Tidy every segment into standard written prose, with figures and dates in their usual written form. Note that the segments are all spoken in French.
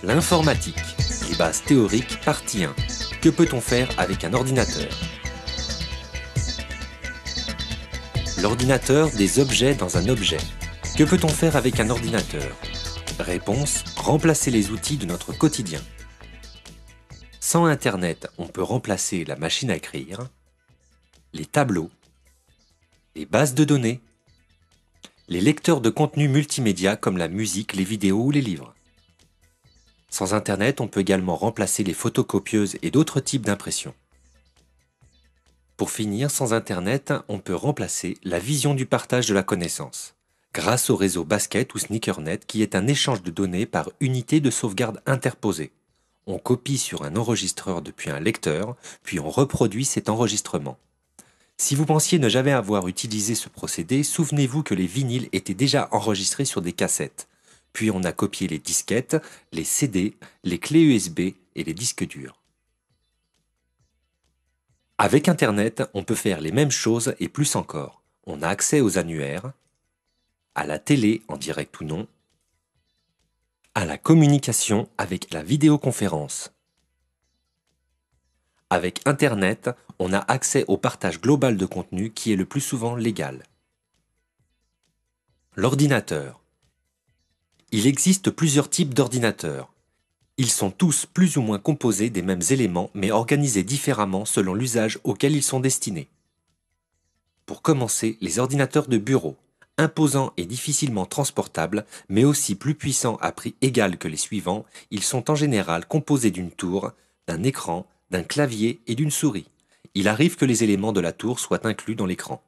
L'informatique, les bases théoriques, partie 1. Que peut-on faire avec un ordinateur? L'ordinateur, des objets dans un objet. Que peut-on faire avec un ordinateur? Réponse, remplacer les outils de notre quotidien. Sans Internet, on peut remplacer la machine à écrire, les tableaux, les bases de données, les lecteurs de contenu multimédia comme la musique, les vidéos ou les livres. Sans Internet, on peut également remplacer les photocopieuses et d'autres types d'impression. Pour finir, sans Internet, on peut remplacer la vision du partage de la connaissance, grâce au réseau Basket ou Sneakernet qui est un échange de données par unité de sauvegarde interposée. On copie sur un enregistreur depuis un lecteur, puis on reproduit cet enregistrement. Si vous pensiez ne jamais avoir utilisé ce procédé, souvenez-vous que les vinyles étaient déjà enregistrés sur des cassettes. Puis on a copié les disquettes, les CD, les clés USB et les disques durs. Avec Internet, on peut faire les mêmes choses et plus encore. On a accès aux annuaires, à la télé en direct ou non, à la communication avec la vidéoconférence. Avec Internet, on a accès au partage global de contenu qui est le plus souvent légal. L'ordinateur. Il existe plusieurs types d'ordinateurs. Ils sont tous plus ou moins composés des mêmes éléments mais organisés différemment selon l'usage auquel ils sont destinés. Pour commencer, les ordinateurs de bureau, imposants et difficilement transportables, mais aussi plus puissants à prix égal que les suivants, ils sont en général composés d'une tour, d'un écran, d'un clavier et d'une souris. Il arrive que les éléments de la tour soient inclus dans l'écran.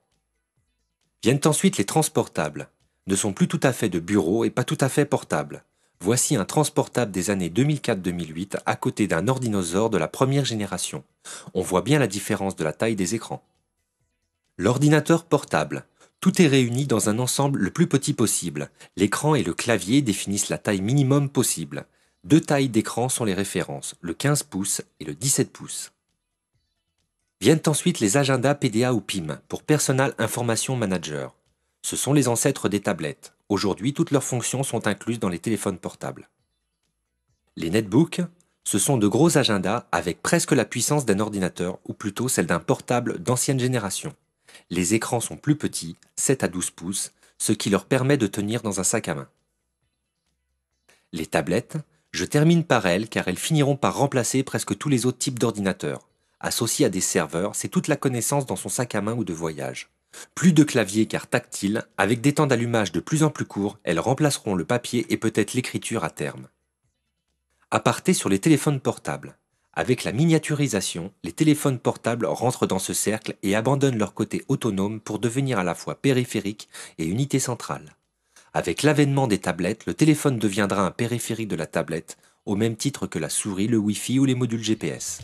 Viennent ensuite les transportables. Ne sont plus tout à fait de bureau et pas tout à fait portables. Voici un transportable des années 2004-2008 à côté d'un ordinosaure de la première génération. On voit bien la différence de la taille des écrans. L'ordinateur portable. Tout est réuni dans un ensemble le plus petit possible. L'écran et le clavier définissent la taille minimum possible. Deux tailles d'écran sont les références, le 15 pouces et le 17 pouces. Viennent ensuite les agendas PDA ou PIM pour Personal Information Manager. Ce sont les ancêtres des tablettes. Aujourd'hui, toutes leurs fonctions sont incluses dans les téléphones portables. Les netbooks, ce sont de gros agendas avec presque la puissance d'un ordinateur ou plutôt celle d'un portable d'ancienne génération. Les écrans sont plus petits, 7 à 12 pouces, ce qui leur permet de tenir dans un sac à main. Les tablettes, je termine par elles car elles finiront par remplacer presque tous les autres types d'ordinateurs. Associées à des serveurs, c'est toute la connaissance dans son sac à main ou de voyage. Plus de clavier car tactile, avec des temps d'allumage de plus en plus courts, elles remplaceront le papier et peut-être l'écriture à terme. Aparté sur les téléphones portables. Avec la miniaturisation, les téléphones portables rentrent dans ce cercle et abandonnent leur côté autonome pour devenir à la fois périphérique et unité centrale. Avec l'avènement des tablettes, le téléphone deviendra un périphérique de la tablette, au même titre que la souris, le Wi-Fi ou les modules GPS.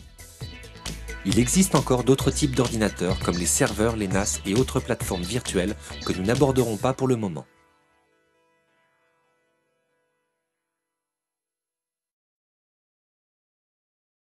Il existe encore d'autres types d'ordinateurs comme les serveurs, les NAS et autres plateformes virtuelles que nous n'aborderons pas pour le moment.